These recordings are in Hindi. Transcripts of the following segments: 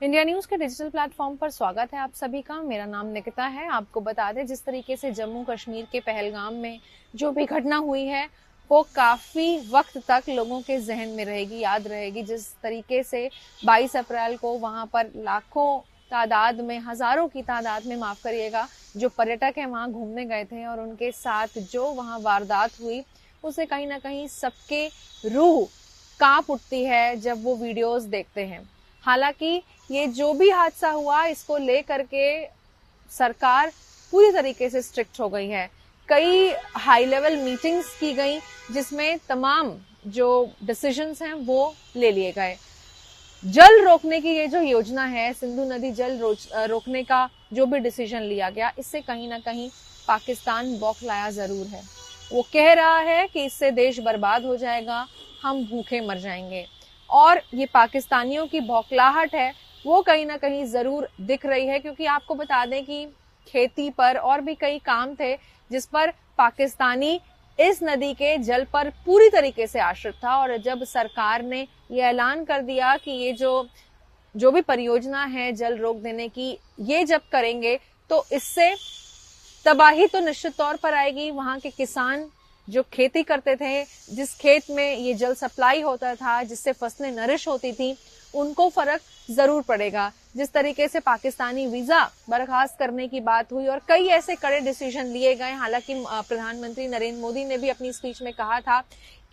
इंडिया न्यूज के डिजिटल प्लेटफॉर्म पर स्वागत है आप सभी का। मेरा नाम निकिता है। आपको बता दें, जिस तरीके से जम्मू कश्मीर के पहलगाम में जो भी घटना हुई है वो काफी वक्त तक लोगों के जहन में रहेगी, याद रहेगी। जिस तरीके से 22 अप्रैल को वहां पर लाखों तादाद में, हजारों की तादाद में, माफ करिएगा, जो पर्यटक हैं वहां घूमने गए थे और उनके साथ जो वहां वारदात हुई, उसे कहीं ना कहीं सबके रूह कांप उठती है जब वो वीडियोस देखते हैं। हालांकि ये जो भी हादसा हुआ, इसको लेकर के सरकार पूरी तरीके से स्ट्रिक्ट हो गई है। कई हाई लेवल मीटिंग्स की गई जिसमें तमाम जो डिसीजंस हैं वो ले लिए गए। जल रोकने की ये जो योजना है, सिंधु नदी जल रोकने का जो भी डिसीजन लिया गया, इससे कहीं ना कहीं पाकिस्तान बौखलाया जरूर है। वो कह रहा है कि इससे देश बर्बाद हो जाएगा, हम भूखे मर जाएंगे। और ये पाकिस्तानियों की बौखलाहट है वो कहीं ना कहीं जरूर दिख रही है, क्योंकि आपको बता दें कि खेती पर और भी कई काम थे जिस पर पाकिस्तानी इस नदी के जल पर पूरी तरीके से आश्रित था। और जब सरकार ने ये ऐलान कर दिया कि ये जो भी परियोजना है जल रोक देने की, ये जब करेंगे तो इससे तबाही तो निश्चित तौर पर आएगी। वहां के किसान जो खेती करते थे, जिस खेत में ये जल सप्लाई होता था, जिससे फसलें नरिश होती थी, उनको फर्क जरूर पड़ेगा। जिस तरीके से पाकिस्तानी वीजा बर्खास्त करने की बात हुई और कई ऐसे कड़े डिसीजन लिए गए। हालांकि प्रधानमंत्री नरेंद्र मोदी ने भी अपनी स्पीच में कहा था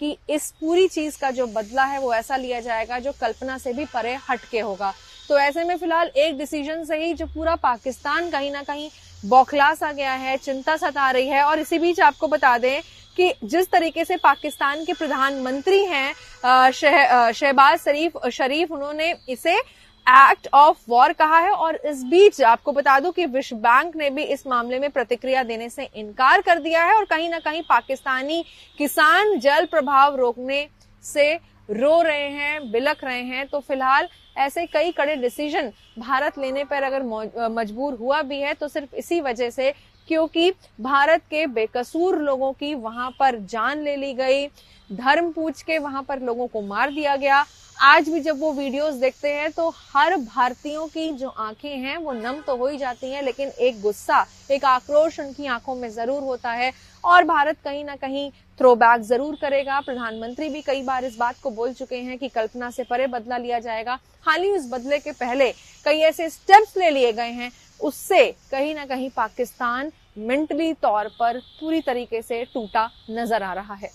कि इस पूरी चीज का जो बदला है वो ऐसा लिया जाएगा जो कल्पना से भी परे हटके होगा। तो ऐसे में फिलहाल एक डिसीजन से ही जो पूरा पाकिस्तान कहीं ना कहीं बौखला सा गया है, चिंता सता रही है। और इसी बीच आपको बता दें कि जिस तरीके से पाकिस्तान के प्रधानमंत्री हैं शहबाज शरीफ, उन्होंने इसे एक्ट ऑफ वॉर कहा है। और इस बीच आपको बता दूं कि विश्व बैंक ने भी इस मामले में प्रतिक्रिया देने से इनकार कर दिया है। और कहीं ना कहीं पाकिस्तानी किसान जल प्रभाव रोकने से रो रहे हैं, बिलख रहे हैं। तो फिलहाल ऐसे कई कड़े डिसीजन भारत लेने पर अगर मजबूर हुआ भी है तो सिर्फ इसी वजह से, क्योंकि भारत के बेकसूर लोगों की वहां पर जान ले ली गई, धर्म पूछ के वहां पर लोगों को मार दिया गया। आज भी जब वो वीडियोस देखते हैं तो हर भारतीयों की जो आंखें हैं वो नम तो हो ही जाती हैं, लेकिन एक गुस्सा, एक आक्रोश उनकी आंखों में जरूर होता है। और भारत कहीं ना कहीं थ्रोबैक जरूर करेगा। प्रधानमंत्री भी कई बार इस बात को बोल चुके हैं कि कल्पना से परे बदला लिया जाएगा। हाल ही उस बदले के पहले कई ऐसे स्टेप्स ले लिए गए हैं, उससे कहीं ना कहीं पाकिस्तान मेंटली तौर पर पूरी तरीके से टूटा नजर आ रहा है।